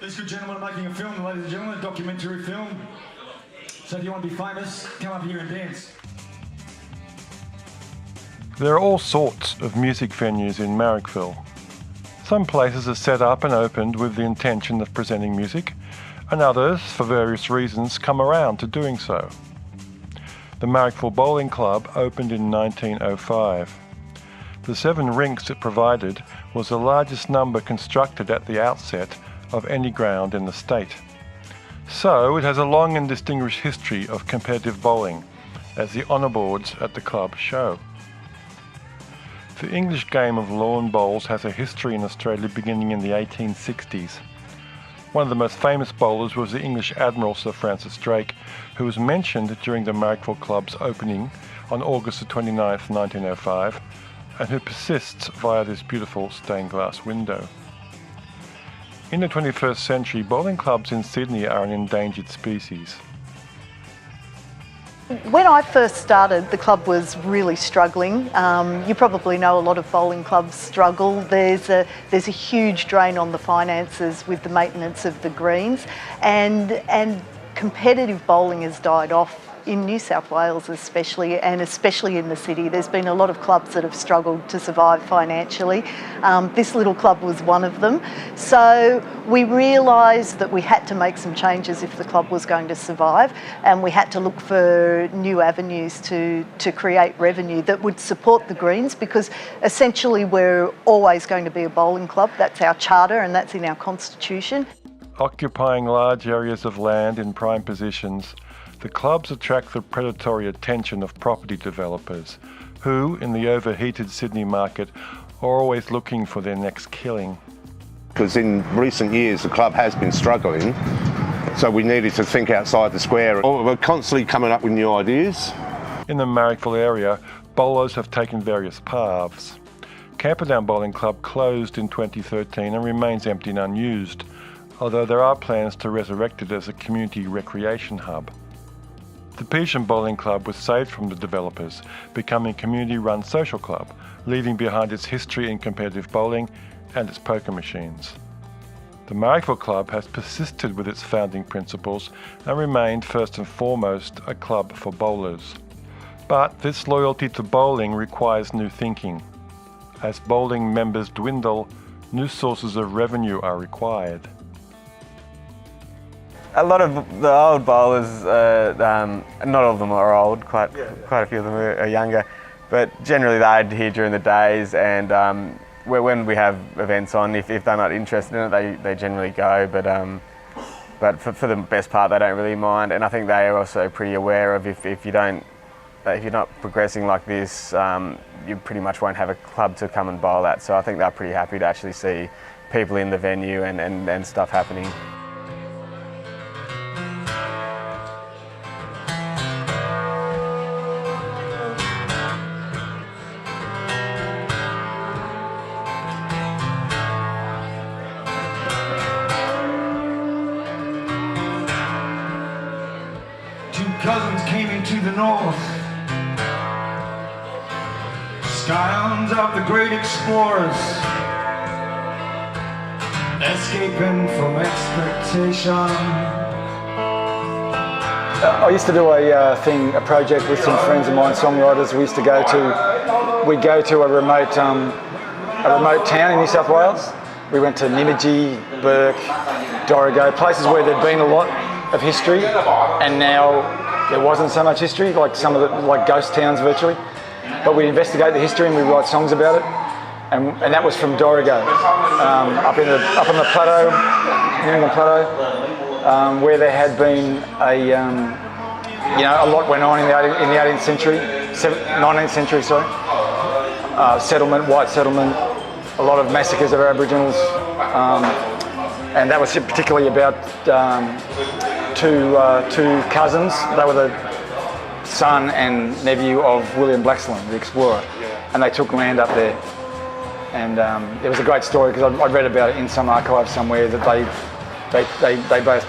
These good gentlemen are making a film, ladies and gentlemen, a documentary film. So if you want to be famous, come up here and dance. There are all sorts of music venues in Marrickville. Some places are set up and opened with the intention of presenting music, and others, for various reasons, come around to doing so. The Marrickville Bowling Club opened in 1905. The 7 rinks it provided was the largest number constructed at the outset of any ground in the state. So it has a long and distinguished history of competitive bowling, as the honour boards at the club show. The English game of lawn bowls has a history in Australia beginning in the 1860s. One of the most famous bowlers was the English Admiral Sir Francis Drake, who was mentioned during the Marrickville Club's opening on August 29, 1905, and who persists via this beautiful stained glass window. In the 21st century, bowling clubs in Sydney are an endangered species. When I first started, the club was really struggling. You probably know a lot of bowling clubs struggle. There's a huge drain on the finances with the maintenance of the greens, and competitive bowling has died off in New South Wales especially, and especially in the city. There's been a lot of clubs that have struggled to survive financially. This little club was one of them. So we realised that we had to make some changes if the club was going to survive, and we had to look for new avenues to create revenue that would support the greens, because essentially we're always going to be a bowling club. That's our charter and that's in our constitution. Occupying large areas of land in prime positions, the clubs attract the predatory attention of property developers, who, in the overheated Sydney market, are always looking for their next killing. Because in recent years the club has been struggling, so we needed to think outside the square. We're constantly coming up with new ideas. In the Marrickville area, bowlers have taken various paths. Camperdown Bowling Club closed in 2013 and remains empty and unused, although there are plans to resurrect it as a community recreation hub. The Peasham Bowling Club was saved from the developers, becoming a community-run social club, leaving behind its history in competitive bowling and its poker machines. The Marrickville Club has persisted with its founding principles and remained first and foremost a club for bowlers. But this loyalty to bowling requires new thinking. As bowling members dwindle, new sources of revenue are required. A lot of the old bowlers, not all of them are old, quite a few of them are younger, but generally they're here during the days, and when we have events on, if they're not interested in it, they generally go, but for the best part they don't really mind, and I think they are also pretty aware of if you're not progressing like this, you pretty much won't have a club to come and bowl at, so I think they're pretty happy to actually see people in the venue and stuff happening. Cousins came into the north, scions of the great explorers, escaping from expectation. I used to do a project with some friends of mine, songwriters. We'd go to a remote town in New South Wales. We went to Newsagency, Burke, Dorrigo, places where there'd been a lot of history, and now there wasn't so much history, like some of the ghost towns virtually. But we investigate the history and we write songs about it, and that was from Dorrigo, up on the plateau, New England plateau, where there had been a lot went on in the 18th century, 19th century, settlement, white settlement, a lot of massacres of Aboriginals, and that was particularly about two cousins. They were the son and nephew of William Blaxland, the explorer, and they took land up there. And it was a great story because I read about it in some archive somewhere that they both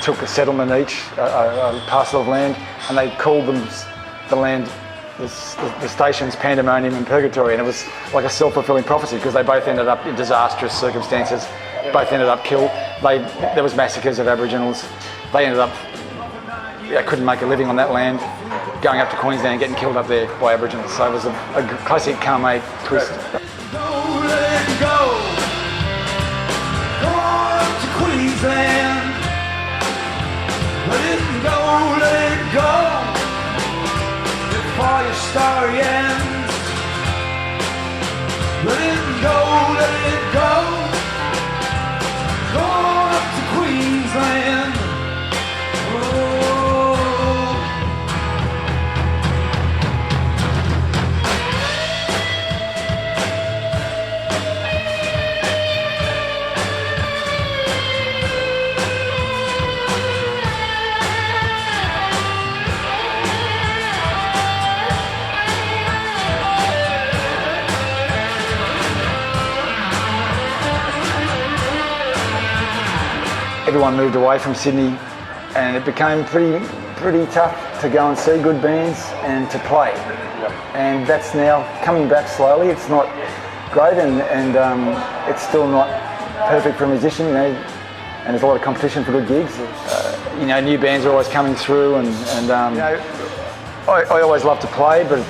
took a settlement each, a parcel of land, and they called them the land, the stations Pandemonium and Purgatory, and it was like a self-fulfilling prophecy because they both ended up in disastrous circumstances both ended up killed. There was massacres of Aboriginals. They ended up, they couldn't make a living on that land, going up to Queensland and getting killed up there by Aboriginals. So it was a classic Karmate twist. Don't let go. Go on up to Queensland. Let it go, let it go. Before your story ends. Let it go, let it go. Go on up to Queensland. Oh. Everyone moved away from Sydney, and it became pretty tough to go and see good bands and to play. Yep. And that's now coming back slowly. It's not great, and it's still not perfect for a musician, you know. And there's a lot of competition for good gigs. You know, new bands are always coming through, and you know, I always love to play, but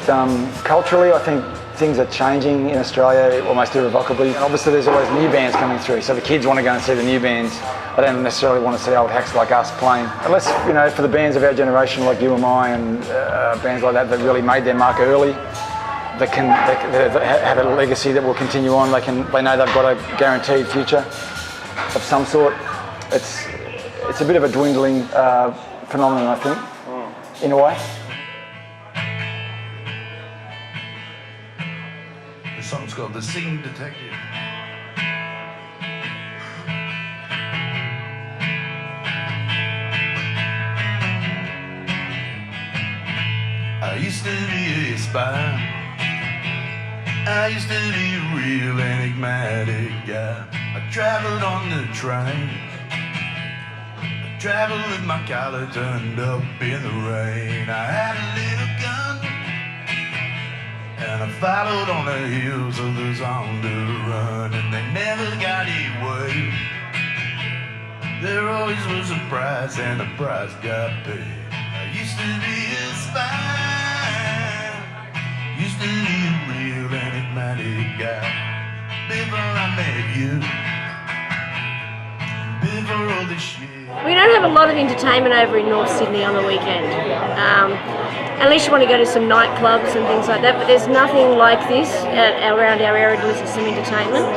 culturally, I think things are changing in Australia almost irrevocably. And obviously there's always new bands coming through, so the kids want to go and see the new bands. They don't necessarily want to see old hacks like us playing. Unless, you know, for the bands of our generation like you and I and bands like that really made their mark early, they have a legacy that will continue on. They know they've got a guaranteed future of some sort. It's a bit of a dwindling phenomenon, I think, in a way. The song's called The Singing Detective. I used to be a spy. I used to be a real enigmatic guy. I traveled on the train. I traveled with my collar turned up in the rain. I had a little gun, and I followed on the heels of those on the run, and they never got away. There always was a price, and the price got paid. I used to be a spy. Used to be a real enigmatic guy. Before I met you. Before all this shit. We don't have a lot of entertainment over in North Sydney on the weekend. Unless you want to go to some nightclubs and things like that, but there's nothing like this around our area to listen to some entertainment.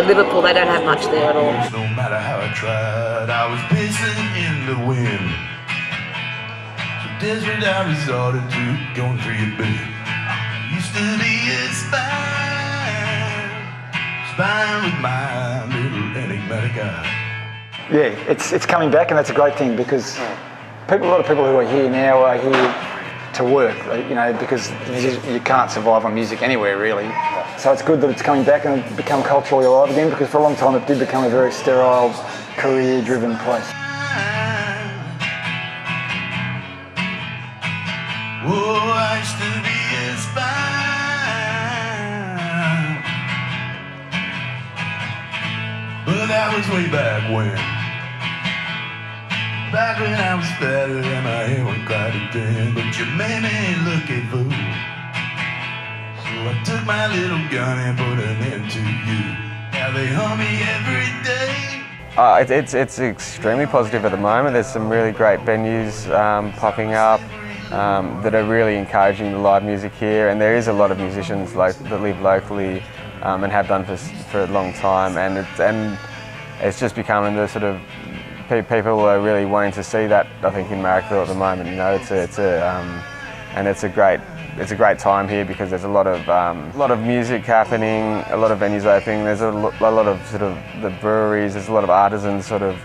Liverpool, they don't have much there at all. No matter how I tried, I was pissing in the wind. So desperate I resorted to going through your bed. Used to be a spy with my little enigmatic eye. Yeah, it's coming back, and that's a great thing, because a lot of people who are here now are here to work, you know, because you can't survive on music anywhere really. So it's good that it's coming back and it's become culturally alive again, because for a long time it did become a very sterile, career-driven place. Oh, I used to be a spy. But that was way back when. Back when I was fatter and my hair went quite a tin. But you made me look a fool. So I took my little gun and put an end to you. Now they hunt me every day. It's extremely positive at the moment. There's some really great venues popping up that are really encouraging the live music here, and there is a lot of musicians that live locally and have done for a long time, and it's just becoming the sort of people are really wanting to see that, I think, in Marrickville at the moment. You know, it's a great time here because there's a lot of music happening, a lot of venues opening. There's a lot of sort of the breweries. There's a lot of artisan sort of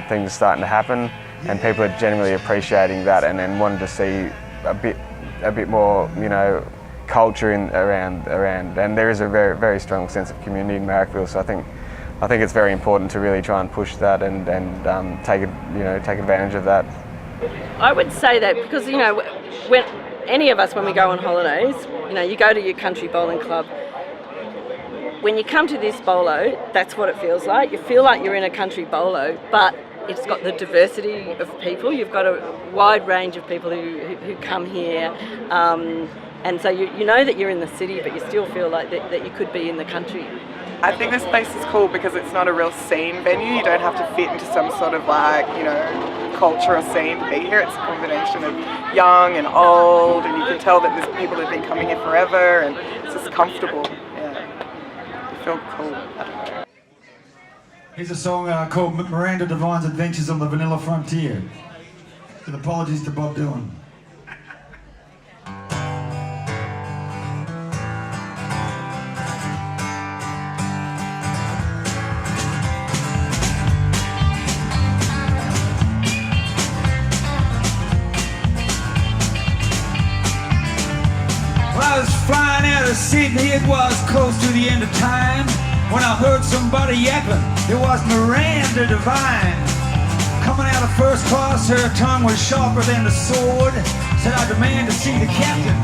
things starting to happen, and people are generally appreciating that and then wanting to see a bit more, you know, culture around. And there is a very, very strong sense of community in Marrickville. So I think it's very important to really try and push that and take advantage of that. I would say that because, you know, when any of us, when we go on holidays, you know, you go to your country bowling club, when you come to this bolo, that's what it feels like. You feel like you're in a country bolo, but it's got the diversity of people. You've got a wide range of people who come here. And so you know that you're in the city, but you still feel like that you could be in the country. I think this place is cool because it's not a real scene venue. You don't have to fit into some sort of culture or scene to be here. It's a combination of young and old, and you can tell that there's people who've been coming here forever, and it's just comfortable. Yeah, you feel cool. Here's a song called Miranda Devine's Adventures on the Vanilla Frontier. With apologies to Bob Dylan. I was flying out of Sydney, it was close to the end of time, when I heard somebody yapping, it was Miranda Devine. Coming out of first class, her tongue was sharper than the sword. Said, I demand to see the captain,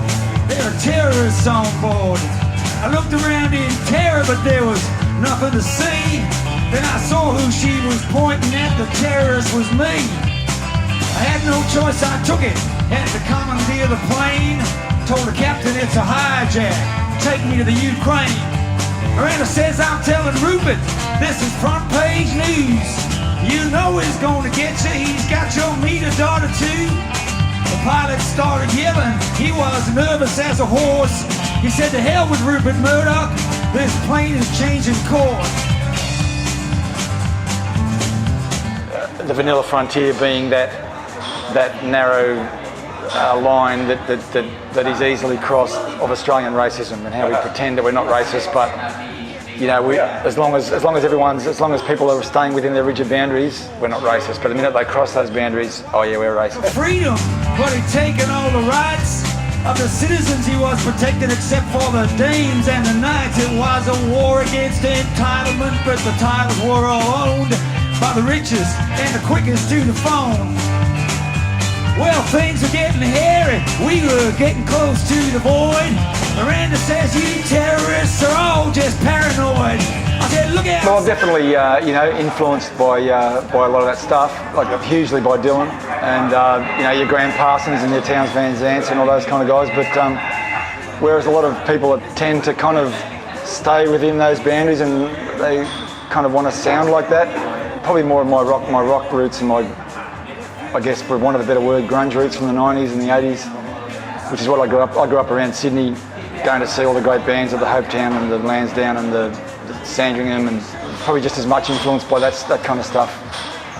there are terrorists on board. I looked around in terror, but there was nothing to see. Then I saw who she was pointing at, the terrorist was me. I had no choice, I took it, had to commandeer the plane. Told the captain it's a hijack, take me to the Ukraine. Miranda says I'm telling Rupert, this is front page news. You know he's gonna get you, he's got your meter daughter too. The pilot started yelling, he was nervous as a horse. He said to hell with Rupert Murdoch, this plane is changing course. The vanilla frontier being that narrow line that is easily crossed of Australian racism, and how we pretend that we're not racist, but as long as people are staying within their rigid boundaries, we're not racist. But the minute they cross those boundaries, oh yeah, we're racist. Freedom, but he'd taken all the rights of the citizens. He was protected except for the dames and the knights. It was a war against entitlement, but the titles were all owned by the richest and the quickest to the phone. Well, things were getting hairy, we were getting close to the void. Miranda says you terrorists are all just paranoid. I said, look out. Well, I'm definitely, influenced by a lot of that stuff, like hugely by Dylan, and your Graham Parsons and your Towns Van Zants and all those kind of guys. But whereas a lot of people tend to kind of stay within those boundaries and they kind of want to sound like that, probably more of my rock roots and I guess for want of a better word, grunge roots from the 90s and the 80s, which is what I grew up. I grew up around Sydney, going to see all the great bands of the Hopetown and the Lansdowne and the Sandringham, and probably just as much influenced by that kind of stuff,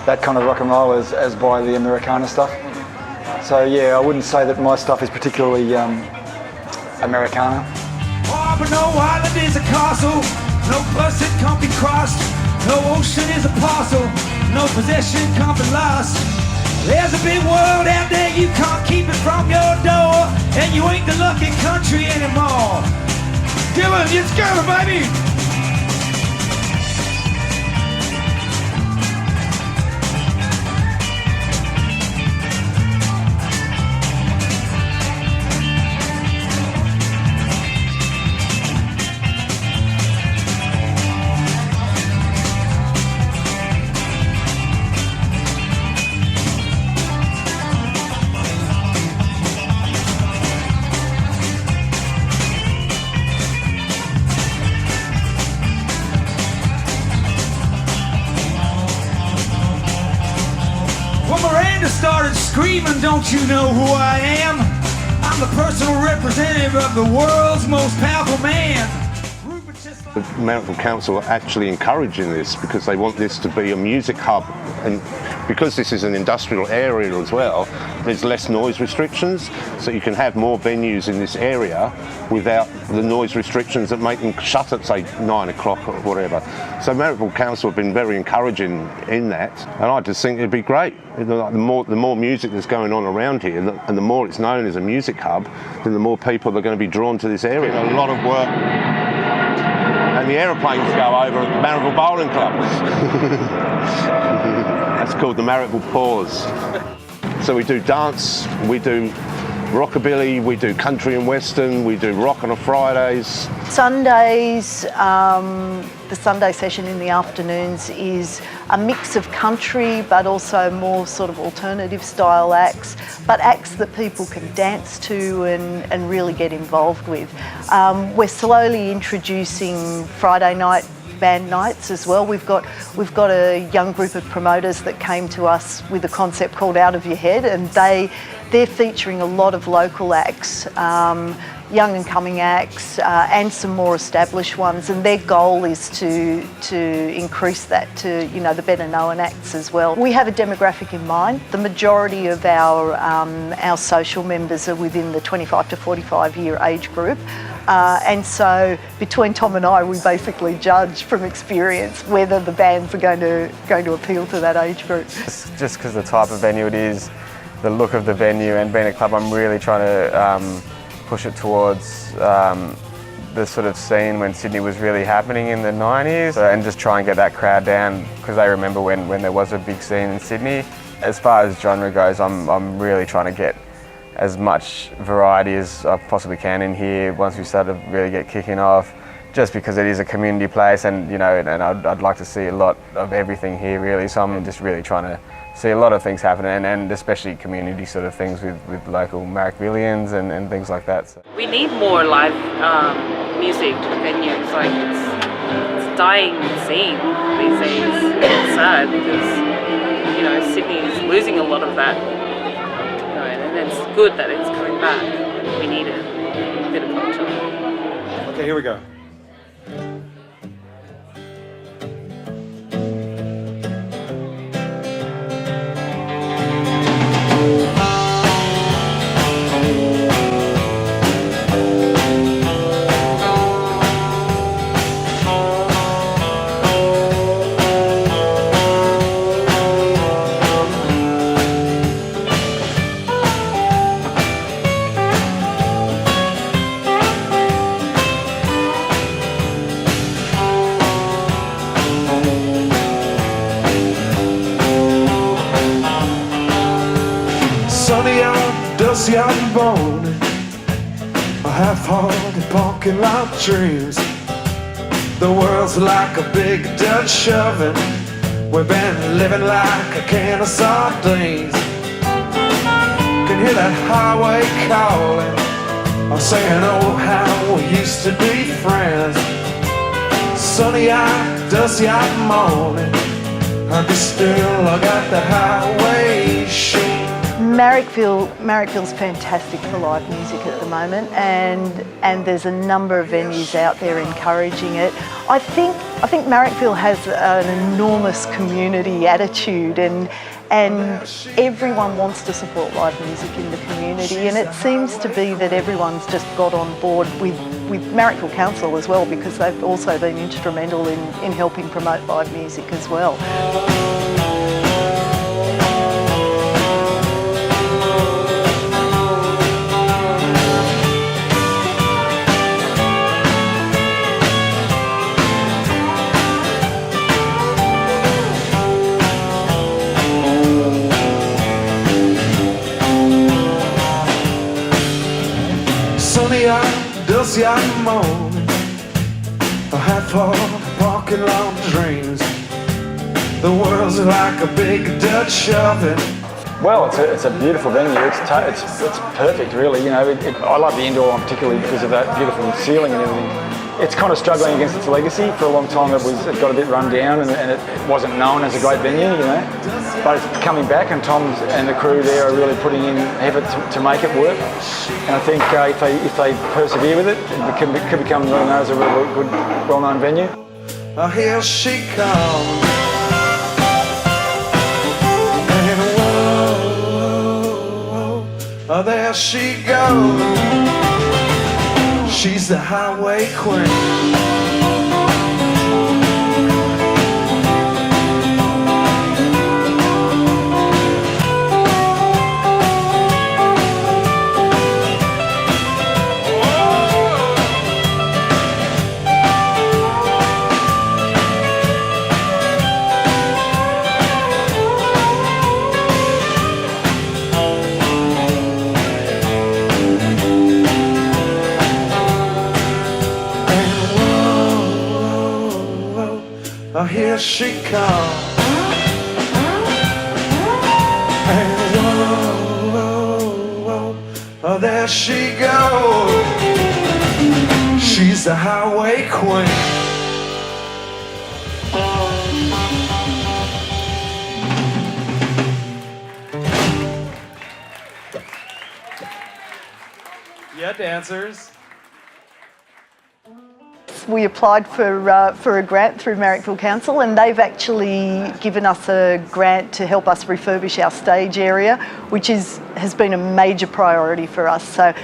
that kind of rock and roll as by the Americana stuff. So yeah, I wouldn't say that my stuff is particularly Americana. Oh, but no island is a castle, no bus it can't be crossed, no ocean is a parcel, no possession can't be lost. There's a big world out there, you can't keep it from your door, and you ain't the lucky country anymore. Dylan, it's going, baby! Started screaming, don't you know who I am? I'm the personal representative of the world's most powerful man. The Marrickville Council are actually encouraging this because they want this to be a music hub, and because this is an industrial area as well, there's less noise restrictions, so you can have more venues in this area without the noise restrictions that make them shut at, say, 9 o'clock or whatever. So Marrickville Council have been very encouraging in that, and I just think it'd be great. The more music that's going on around here, and the more it's known as a music hub, then the more people are going to be drawn to this area. A lot of work, and the aeroplanes go over at the Marrickville Bowling Club. That's called the Marrickville Pause. So we do dance, we do rockabilly, we do country and western, we do rock on a Fridays. Sundays, the Sunday session in the afternoons is a mix of country but also more sort of alternative style acts, but acts that people can dance to and really get involved with. We're slowly introducing Friday night band nights as well. We've got a young group of promoters that came to us with a concept called Out of Your Head, and they're featuring a lot of local acts, young and coming acts, and some more established ones, and their goal is to increase that to, you know, the better known acts as well. We have a demographic in mind. The majority of our social members are within the 25 to 45 year age group. And so between Tom and I, we basically judge from experience whether the bands are going to appeal to that age group. Just because the type of venue it is, the look of the venue, and being a club, I'm really trying to push it towards the sort of scene when Sydney was really happening in the 90s, and just try and get that crowd down, because they remember when there was a big scene in Sydney. As far as genre goes, I'm really trying to get as much variety as I possibly can in here once we start to really get kicking off, just because it is a community place, and, you know, and I'd like to see a lot of everything here really, so I'm just really trying to see a lot of things happening, and especially community sort of things with local Marrickvillians and things like that. So. We need more live music venues. Like, it's dying scene these days. It's sad because, you know, Sydney is losing a lot of that. And it's good that it's coming back. We need it. A bit of culture. Okay, here we go. Born a half-hearted parking lot dreams. The world's like a big Dutch oven. We've been living like a can of sardines. Can hear that highway calling, or saying, oh, how we used to be friends. Sunny-eyed, dusty-eyed morning, I can still got the highway sheen. Marrickville's fantastic for live music at the moment, and there's a number of venues out there encouraging it. I think Marrickville has an enormous community attitude, and everyone wants to support live music in the community, and it seems to be that everyone's just got on board with Marrickville Council as well, because they've also been instrumental in helping promote live music as well. Dusty-eyed morning, a half-hearted parking lot dreams. The world's like a big Dutch oven. Well, it's a beautiful venue. It's perfect, really. You know, I love the indoor one particularly because of that beautiful ceiling and everything. It's kind of struggling against its legacy. For a long time, it got a bit run down, and it wasn't known as a great venue, you know. But it's coming back, and Tom and the crew there are really putting in effort to make it work. And I think if they persevere with it, it could become known as a really good, well-known venue. Oh, here she comes. Oh, there she goes. She's the highway queen. Oh, here she comes. And whoa, whoa, whoa, oh, there she goes. She's the highway queen. Yeah, dancers. We applied for a grant through Marrickville Council, and they've actually given us a grant to help us refurbish our stage area, which has been a major priority for us. So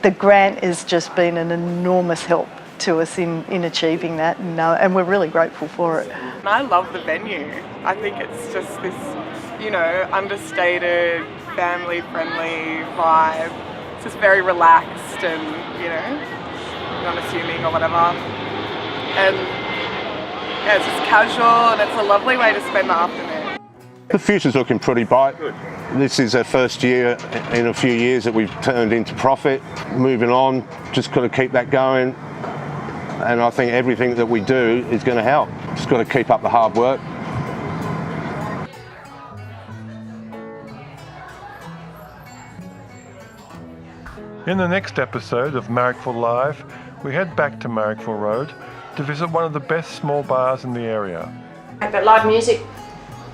the grant has just been an enormous help to us in achieving that, and we're really grateful for it. And I love the venue. I think it's just this, you know, understated, family-friendly vibe. It's just very relaxed and, you know, unassuming or whatever. And yeah, it's just casual and it's a lovely way to spend the afternoon. The future's looking pretty bright. This is our first year in a few years that we've turned into profit. Moving on, just got to keep that going. And I think everything that we do is going to help. Just got to keep up the hard work. In the next episode of Marrickville Live, we head back to Marrickville Road to visit one of the best small bars in the area. But live music,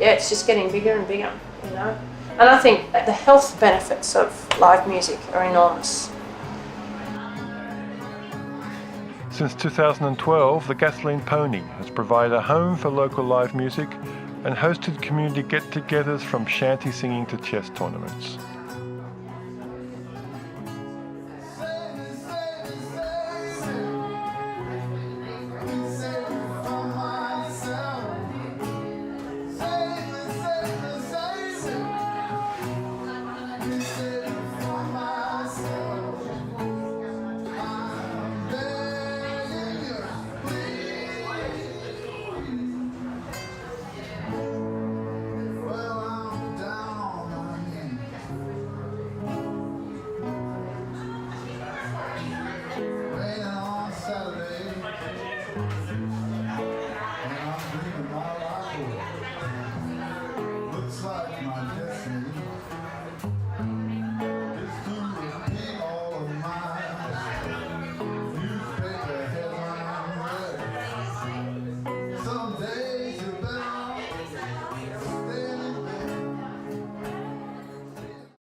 yeah, it's just getting bigger and bigger, you know. And I think that the health benefits of live music are enormous. Since 2012, the Gasoline Pony has provided a home for local live music and hosted community get-togethers from shanty singing to chess tournaments.